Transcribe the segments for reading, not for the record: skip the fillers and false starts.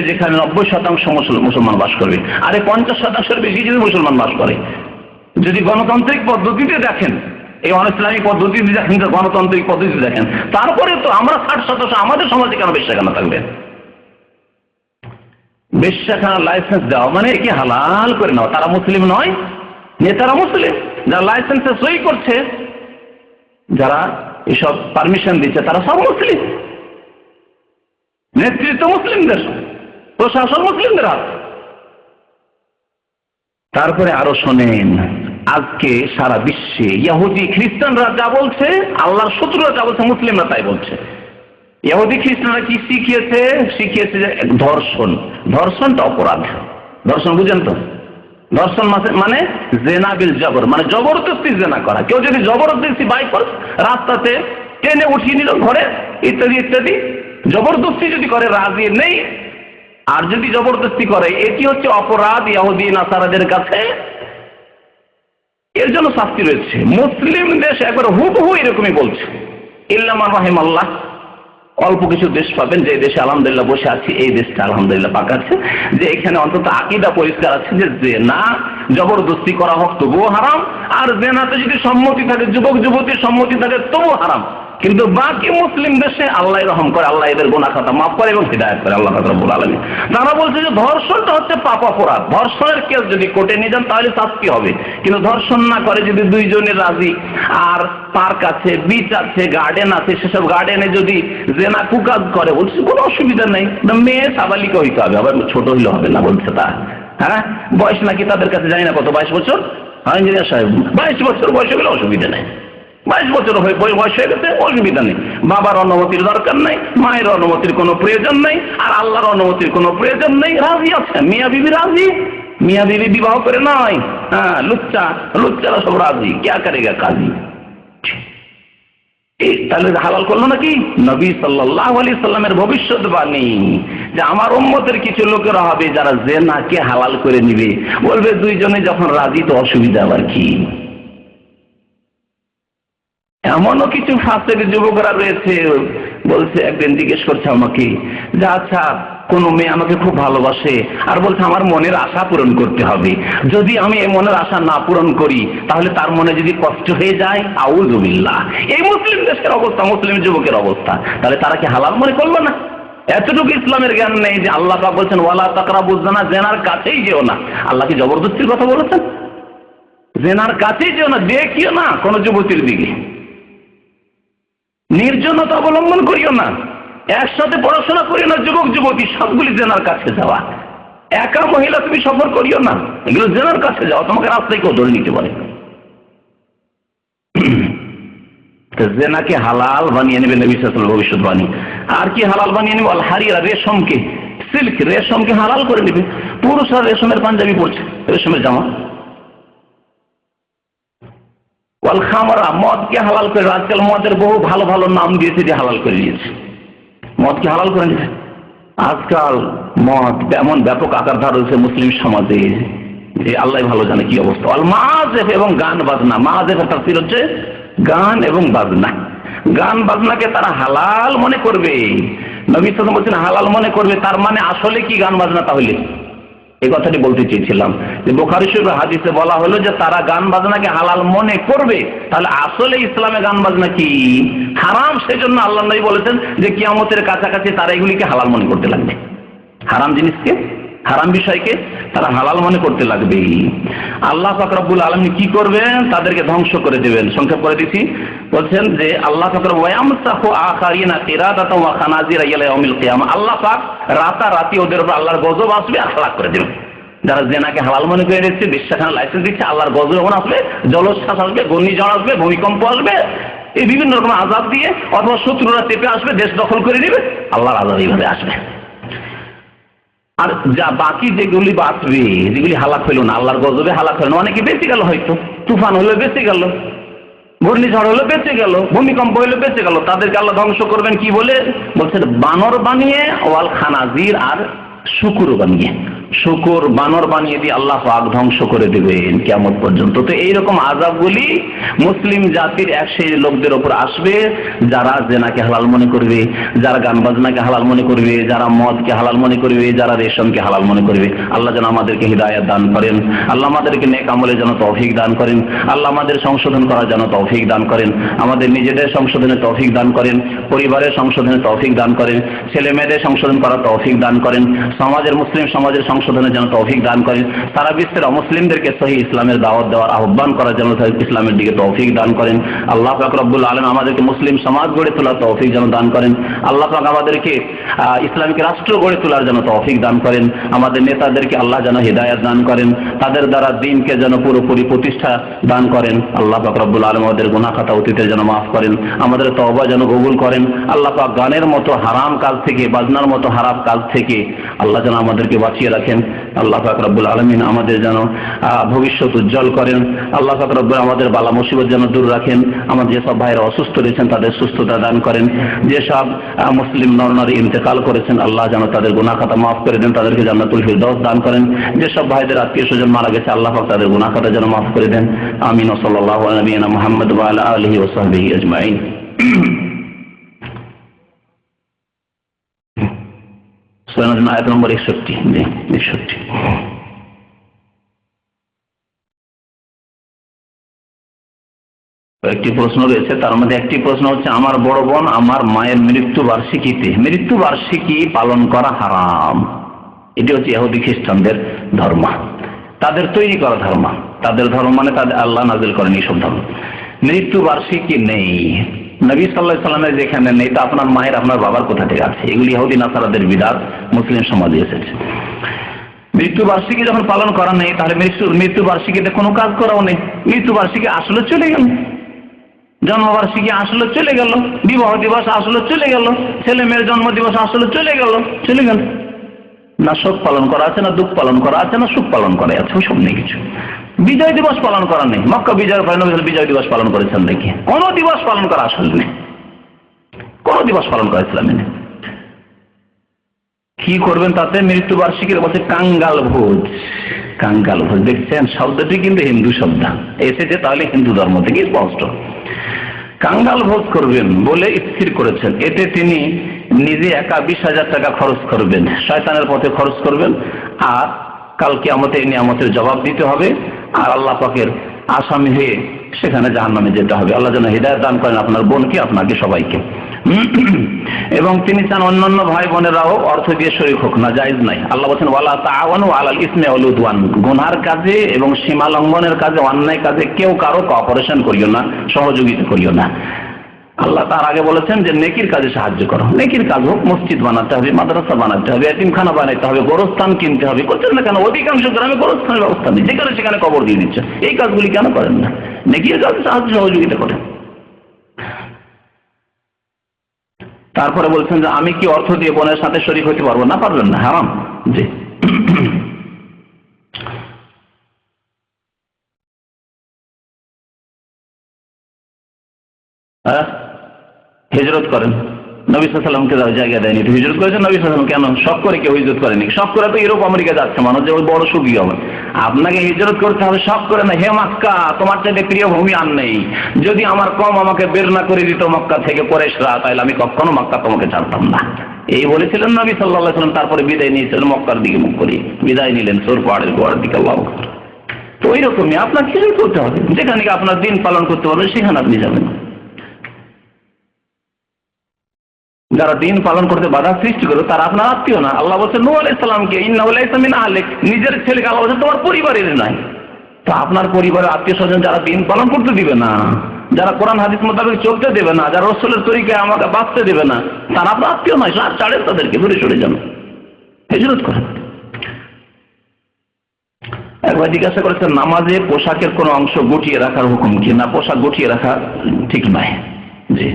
যেখানে 90% মুসলমান বাস করবে, আরে 50% বেশি যদি মুসলমান বাস করে। যদি গণতান্ত্রিক পদ্ধতিতে দেখেন, এই অনিসলামিক পদ্ধতিতে দেখেন, গণতান্ত্রিক পদ্ধতিতে দেখেন, তারপরে তো আমরা 60% আমাদের সমাজে কেন বেশ্যাখানা থাকবে? বেশ্যাখানার লাইসেন্স দেওয়া মানে কি হালাল করে নেওয়া। তারা মুসলিম নয়, নেতারা মুসলিম, যারা লাইসেন্সে সই করছে, যারা এসব পারমিশন দিচ্ছে, তারা সব মুসলিম, নেতৃত্ব মুসলিমদের, প্রশাসন মুসলিমদের হাত। তারপরে আরো শোনেন, আজকে সারা বিশ্বে ইহুদি খ্রিস্টানরা যা বলছে, আল্লাহর শত্রুরা যা বলছে, মুসলিমরা তাই বলছে। ইহুদি খ্রিস্টানরা কি শিখিয়েছে? শিখিয়েছে যে ধর্ষণ, ধর্ষণটা অপরাধ। ধর্ষণ বুঝেন তো? ধর্ষণ মানে জেনা বিল জবর, মানে জবরদস্তি জেনা করা। কেউ যদি জবরদস্তি বাইক করে রাস্তাতে টেনে উঠিয়ে নিল ঘরে, ইত্যাদি ইত্যাদি, জবরদস্তি যদি করে, রাজি নেই, আর যদি জবরদস্তি করে, এটি হচ্ছে অপরাধ ইহুদি নাসারাদের কাছে। এর জন্য শাস্তি রয়েছে। মুসলিম দেশ একবার হুবহু এরকমই বলছে, ইল্লা মান রাহিমাল্লাহ। অল্প কিছু দেশ পাবেন যে দেশে আলহামদুলিল্লাহ বসে আছি, এই দেশটা আলহামদুলিল্লাহ পাক আছে, যে এখানে অন্তত আকীদা পরিষ্কার আছে যে জেনা জবরদস্তি করা হোক তবুও হারাম, আর জেনাতে যদি সম্মতি থাকে, যুবক যুবতীর সম্মতি থাকে, তবুও হারাম। কিন্তু বাকি মুসলিম দেশে আল্লাহ রহম করে, আল্লাহ এদের গুনাহ খাতা মাফ করে এবং হিদায়াত করে আল্লাহ পাক রব্বুল আলামিন। তারা বলছে যে ধর্ষণটা হচ্ছে পাপ, অপরাধ। ধর্ষণের কেস যদি কোর্টে নিয়ে যান তাহলে শাস্তি হবে, কিন্তু ধর্ষণ না করে যদি দুইজনের রাজি, আর পার্ক আছে, বিচ আছে, গার্ডেন আছে, সেসব গার্ডেনে যদি জেনা কুকাজ করে, বলছে কোনো অসুবিধা নেই। মেয়ে সাবালিকা হইতে হবে, আবার ছোট হইলে হবে না বলছে। তা হ্যাঁ, বয়স নাকি তাদের কাছে জানি না কত, 22 বছর। হ্যাঁ ইঞ্জিনিয়ার সাহেব, 22 বছর বয়স হলে অসুবিধা নেই। 22 বছর বয়স হয়ে গেছে, অসুবিধা নেই। বাবার অনুমতির দরকার নেই, মায়ের অনুমতির কোনো প্রয়োজন নেই, আর আল্লাহর অনুমতির কোনো প্রয়োজন নেই। রাজি আছে, মিয়া বিবি রাজি। মিয়া বিবি বিবাহ করে নয়, হ্যাঁ, লুচ্চারা সব রাজি। ক্যা করেগা কাজী? তাহলে হালাল করলো নাকি? নবী সাল্লাল্লাহু আলাইহি সাল্লামের ভবিষ্যৎবাণী যে আমার উম্মতের কিছু লোকেরা হবে যারা জেনাকে হালাল করে নিবে, বলবে দুইজনে যখন রাজি তো অসুবিধা আবার কি? এমনও কিছু ফাসেক যুবকরা রয়েছে, বলছে, একদিন জিজ্ঞেস করছে আমাকে যে আচ্ছা কোন মেয়ে আমাকে খুব ভালোবাসে, আর বলছে আমার মনের আশা পূরণ করতে হবে, যদি আমি এই মনের আশা না পূরণ করি তাহলে তার মনে যদি কষ্ট হয়ে যায়, আউযু বিল্লাহ। এই মুসলিম দেশের অবস্থা, মুসলিম যুবকের অবস্থা, তাহলে তারা কি হালাল মনে করলো না? এতটুকু ইসলামের জ্ঞান নেই যে আল্লাহ পাক বলছেন ওয়ালা তাকরাবুজ জিনা, জেনার কাছেই যেও না। আল্লাহ কি জবরদস্তির কথা বলেছেন? জেনার কাছেই যেও না, দেখিও না কোন যুবতীর দিকে, নির্জনতা অবলম্বন করিও না, একসাথে পড়াশোনা করিও না, যুবক যুবতী সবগুলি জেনার কাছে যাওয়া। একা মহিলা তুমি সফর করিও না, এগুলো জেনার কাছে যাওয়া, তোমাকে রাস্তায় কেউ ধরে নিতে পারে। জেনাকে হালাল বানিয়ে নেবে নবী সাল্লাল্লাহু আলাইহি ওয়াসাল্লাম ভবিষ্যৎবাণী। আর কি হালাল বানিয়ে নেবে? আল হারিরা, রেশমকে, সিল্ক, রেশমকে হালাল করে নেবে। পুরুষরা রেশমের পাঞ্জাবি পরছে, রেশমের জামা। ওয়াল খামরা, মদকে হালাল করে। আজকাল মদের বহু ভালো ভালো নাম দিয়েছে, যে হালাল করে দিয়েছে, মদকে হালাল করে নিয়েছে। আজকাল মদ এমন ব্যাপক আকার ধারণ হয়েছে মুসলিম সমাজে যে আল্লাহ ভালো জানে কি অবস্থা। আল মাযেফ, এবং গান বাজনা। মাযেফের তাফসীর হচ্ছে গান এবং বাজনা। গান বাজনাকে তারা হালাল মনে করবে। নবী সাল্লাল্লাহু আলাইহি ওয়াসাল্লাম বলছেন হালাল মনে করবে, তার মানে আসলে কি গান বাজনা? তাহলে এই কথাটি বলতে চেয়েছিলাম যে বুখারী শরীফের হাদিসে বলা হলো যে তারা গান বাজনাকে হালাল মনে করবে, তাহলে আসলে ইসলামে গান বাজনা কি? হারাম। সেজন্য আল্লাহ নবী বলেছেন যে কিয়ামতের কাছাকাছি তারা এগুলিকে হালাল মনে করতে লাগবে। হারাম জিনিসকে, হারাম বিষয়কে তারা হালাল মনে করতে লাগবে। আল্লাহ পাক রব্বুল আলামিন কি করবেন? তাদেরকে ধ্বংস করে দেবেন। সংক্ষেপ করে দিচ্ছি, বলছেন যে আল্লাহ পাক রব্বুল ইয়ামসাহু আখারিনা কিরাদাতাও ওয়া খানাজিরা ইলা ইয়াউমিল কিয়ামা। আল্লাহ পাক রাতারাতি ওদের উপর আল্লাহর গজব আসবে, হালাক করে দেবেন। যারা জেনাকে হালাল মনে করে নিচ্ছে, বেশ্যাখানা লাইসেন্স দিচ্ছে, আল্লাহর গজব যখন আসবে, জলোচ্ছ্বাস আসবে, ঘূর্ণিঝড় আসবে, ভূমিকম্প আসবে, এই বিভিন্ন রকম আযাব দিয়ে, অথবা শত্রুরা চেপে আসবে, দেশ দখল করে নেবে, আল্লাহর আযাব এইভাবে আসবে। আর যা বাকি যেগুলি বাঁচবে, যেগুলি হালাক হইল না, আল্লাহর গজবে হালাক হইল না, অনেকে বেঁচে গেল, হয়তো তুফান হলে বেঁচে গেল, ঘূর্ণিঝড় হলে বেঁচে গেল, ভূমিকম্প হলে বেঁচে গেল, তাদেরকে আল্লাহ ধ্বংস করবেন কি বলে? বলছেন বানর বানিয়ে, ওয়াল খানাজির, আর শুকুর বানিয়ে। শুকর বানর বানিয়ে দিয়ে আল্লাহ পাক ধ্বংস করে দেবেন কিয়ামত পর্যন্ত। তো এইরকম আযাবগুলি মুসলিম জাতির এক শ্রেণীর লোকদের উপর আসবে, যারা জেনাকে হালাল মনে করবে, যারা গান বাজনাকে হালাল মনে করবে, যারা মদকে হালাল মনে করবে, যারা রেশমকে হালাল মনে করবে। আল্লাহ যেন আমাদেরকে হিদায়াত দান করেন, আল্লাহ আমাদেরকে নেক আমলের যেন তৌফিক দান করেন, আল্লাহ আমাদের সংশোধন করার যেন তৌফিক দান করেন, আমাদের নিজেদের সংশোধনের তৌফিক দান করেন, পরিবারের সংশোধনের তৌফিক দান করেন, ছেলে মেয়েদের সংশোধন করার তৌফিক দান করেন, সমাজের মুসলিম সমাজের সংশোধনের যেন তৌফিক দান করেন, সারা বিশ্বের অমুসলিমদেরকে সহিহ ইসলামের দাওয়াত দেওয়ার আহ্বান করার জন্য ইসলামের দিকে তৌফিক দান করেন। আল্লাহ পাক রব্বুল আলামিন আমাদেরকে মুসলিম সমাজ গড়ে তোলার তৌফিক যেন দান করেন। আল্লাহ পাক আমাদেরকে ইসলামিক রাষ্ট্র গড়ে তোলার জন্য তৌফিক দান করেন। আমাদের নেতাদেরকে আল্লাহ যেন হিদায়াত দান করেন, তাদের দ্বারা দ্বীনকে যেন পুরোপুরি প্রতিষ্ঠা দান করেন। আল্লাহ পাক রব্বুল আলামিন আমাদের গুনাহ খাতা অতীতের যেন মাফ করেন, আমাদের তওবা যেন কবুল করেন। আল্লাহ পাক গানের মতো হারাম কাজ থেকে, বাজনার মতো হারাম কাজ থেকে আল্লাহ যেন আমাদেরকে বাঁচিয়ে রাখেন। আল্লাহ পাক রব্বুল আলামিন আমাদের যেন ভবিষ্যৎ উজ্জ্বল করেন। আল্লাহ পাক রব্বুল আমাদের বালা মুসিবত যেন দূর রাখেন। আমাদের যেসব ভাইরা অসুস্থ রয়েছেন তাদের সুস্থতা দান করেন। যেসব মুসলিম নরনারী ইন্তেকাল করেছেন আল্লাহ যেন তাদের গুনাহ খাতা মাফ করে দেন, তাদেরকে জান্নাতুল ফিরদাউস দান করেন। যেসব ভাইদের আত্মীয় স্বজন মারা গেছে আল্লাহ পাক তাদের গুনাহ খাতা যেন মাফ করে দেন। আমিন। সাল্লাল্লাহু আলা নবিয়িনা মুহাম্মদ ওয়া আলা আলিহি ওয়া সাহবিহি আজমাইন। আয়াত নম্বর 61। একটি প্রশ্ন রয়েছে, তার মধ্যে একটি প্রশ্ন হচ্ছে, আমার বড় বোন আমার মায়ের মৃত্যু বার্ষিকী পালন করা হারাম। এটি হচ্ছে ইহুদি খ্রিস্টানদের ধর্ম, তাদের তৈরি করা ধর্ম। তাদের ধর্ম মানে তাদের আল্লাহ নাজিল করেন এইসব ধর্ম। মৃত্যু বার্ষিকী নেই, নবী সাল্লাল্লাহু আলাইহি ওয়াসাল্লামের যেখানে নেই তা আপনার মায়ের আপনার বাবার কোথা থেকে আছে? এগুলি ইহুদি নাসারাদের বিদআত, মুসলিম সমাজে এসেছে। মৃত্যু বার্ষিকী যখন পালন করা নেই তাহলে মৃত্যু বার্ষিকীতে কোনো কাজ করাও নেই। মৃত্যু বার্ষিকী আসলে চলে গেল, জন্মবার্ষিকী আসলে চলে গেল, বিবাহ দিবস আসলে চলে গেল, ছেলে মেয়ের জন্ম দিবস আসলে চলে গেল। না শোক পালন করা আছে, না দুঃখ পালন করা আছে, না সুখ পালন করা আছে, ওইসব নেই কিছু। বিজয় দিবস পালন করা নেই, মক্কা বিজয়ের পরে নবী বিজয় দিবস পালন করেছেন দেখি? কোনো দিবস পালন করা আসলে নেই, কোনো দিবস পালন করা ইসলামে নেই। কি করবেন তাতে? মৃত্যু বার্ষিকীর বলছে কাঙ্গাল ভোজ। কাঙ্গাল ভোজ দেখছেন, শব্দটি কিন্তু হিন্দু শব্দ এসেছে, তাহলে হিন্দু ধর্ম থেকে স্পষ্ট। কাঙ্গাল ভোজ করবেন বলে স্থির করেছেন। এতে তিনি নিজে একা 20,000 টাকা খরচ করবেন, শয়তানের পথে খরচ করবেন, আর কাল কিয়ামতে এই নিয়ামতের জবাব দিতে হবে, আর আল্লাহ পাকের আসামি হয়ে সেখানে জাহান্নামে যেতে হবে। আল্লাহ যেন হিদায়াত দান করেন আপনার বোনকে, আপনাকে, সবাইকে। এবং তিনি চান অন্যান্য ভাই বোনেরাও অর্থ দিয়ে শরীক হোক না, জায়েজ নাই। আল্লাহ বলেন ওয়ালা তাআওয়ানু আলাল ইসমি ওয়াল উদওয়ান, গুনার কাজে এবং সীমা লঙ্ঘনের কাজে, অন্যায় কাজে কেউ কারো কোঅপারেশন করিও না, সহযোগিতা করিও না। আল্লাহ তার আগে বলেছেন যে নেকির কাজে সাহায্য করো। নেকির কাজ হোক, মসজিদ বানাতে হবে, মাদ্রাসা বানাতে হবে, এতিমখানা বানাতে হবে, গোরস্থান কিনতে হবে, করছেন না কেন? অধিকাংশ গ্রামে গোরস্থানের ব্যবস্থা নেই, যেখানে সেখানে কবর দিয়ে দিচ্ছে। এই কাজগুলি কেন করেন না? নেকির কাজে সাহায্য সহযোগিতা করেন। তারপরে বলছেন যে আমি কি অর্থ দিয়ে বোনের সাথে শরীক হতে পারবো? না, পারবেন না, হারাম। জি। হিজরত করেন, নবী সাল্লাল্লাহু আলাইহি ওয়াসাল্লামকে জায়গা দেয়নি, তো হিজরত করেছেন নবী সাল্লাল্লাহু আলাইহি ওয়াসাল্লাম। কেন শখ করে কেউ হিজরত করেনি? শখ করে তো ইউরোপ আমেরিকা যাচ্ছে মানুষ, যে ওই বড় সুখী হবে। আপনাকে হিজরত করতে হবে শখ করে না। হে মক্কা, তোমার চাইতে প্রিয় ভূমি আর নেই। যদি আমার কম আমাকে বের না করে দিত মক্কা থেকে কুরাইশরা, তাহলে আমি কখনো মক্কা তোমাকে ছাড়তাম না। এই বলেছিলেন নবী সাল্লাল্লাহু আলাইহি ওয়াসাল্লাম। তারপরে বিদায় নিয়েছিলেন, মক্কার দিকে মুখ করে বিদায় নিলেন, সোর পাহাড়ের গোড়ার দিকে। আল্লাহু আকবার। তো ওই রকমই আপনার হিজরত করতে হবে, যেখানে আপনার দিন পালন করতে পারবেন সেখানে আপনি যাবেন। যারা দিন পালন করতে বাধা সৃষ্টি করে তারা আপনার আত্মীয় না। আল্লাহ বলছেন নূহ আলাইহিস সালামকে, ইন্নাহু লাইসা মিন আহলিক, নিজের ছেলেকে আল্লাহ বলছেন তোমার পরিবারের নাই। তো আপনার পরিবারের আত্মীয় স্বজন যারা দিন পালন করতে দিবে না, যারা কোরআন হাদিস মোতাবেক চলতে দেবে না, যারা রাসূলের তরিকায় আমাকে বাঁচতে দেবে না, তারা আপনার আত্মীয় নয়। ছাড়েন তাদেরকে, দূরে সরে যান, হিজরত করেন। একবার জিজ্ঞাসা করেছেন নামাজে পোশাকের কোনো অংশ গুটিয়ে রাখার হুকুম কি? না, পোশাক গুটিয়ে রাখা ঠিক নয়, জি,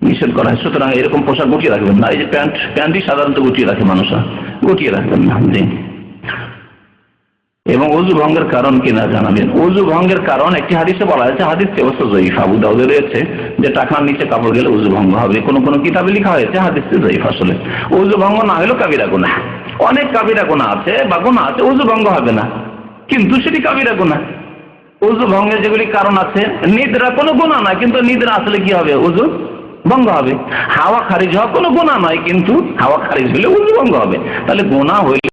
নিষেধ করা হয়। সুতরাং এরকম পোশাক গুটিয়ে রাখবেন না। এই যে প্যান্টই সাধারণত গুটিয়ে রাখে মানুষরা, গুটিয়ে রাখবেন না। জি। এবং ওযু ভঙ্গের কারণ কিনা জানাবেন। ওযু ভঙ্গের কারণ একটি হাদিসে বলা হয়েছে, হাদিসটি অবশ্য যঈফ, আবু দাউদে রয়েছে যে টাকনার নিচে কাপড় গেলে ওযু ভঙ্গ হবে। কোন কোন কিতাবে লেখা হয়েছে হাদিসটি যঈফ। আসলে ওযু ভঙ্গ না হলেও কাবিরা গুনাহ, অনেক কাবিরা গুনাহ আছে বা গুনাহ আছে ওযু ভঙ্গ হবে না, কিন্তু সেটি কাবিরা গুনাহ। ওযু ভঙ্গের যেগুলি কারণ আছে, নিদ্রা কোনো গুনাহ নয়, কিন্তু নিদ্রা আসলে কি হবে, ওযু ভঙ্গ হবে। হাওয়া খারিজ হওয়া কোনো গুনাহ নয়, কিন্তু হাওয়া খারিজ হলে ওযু ভঙ্গ হবে। তাহলে গুনাহ হইলে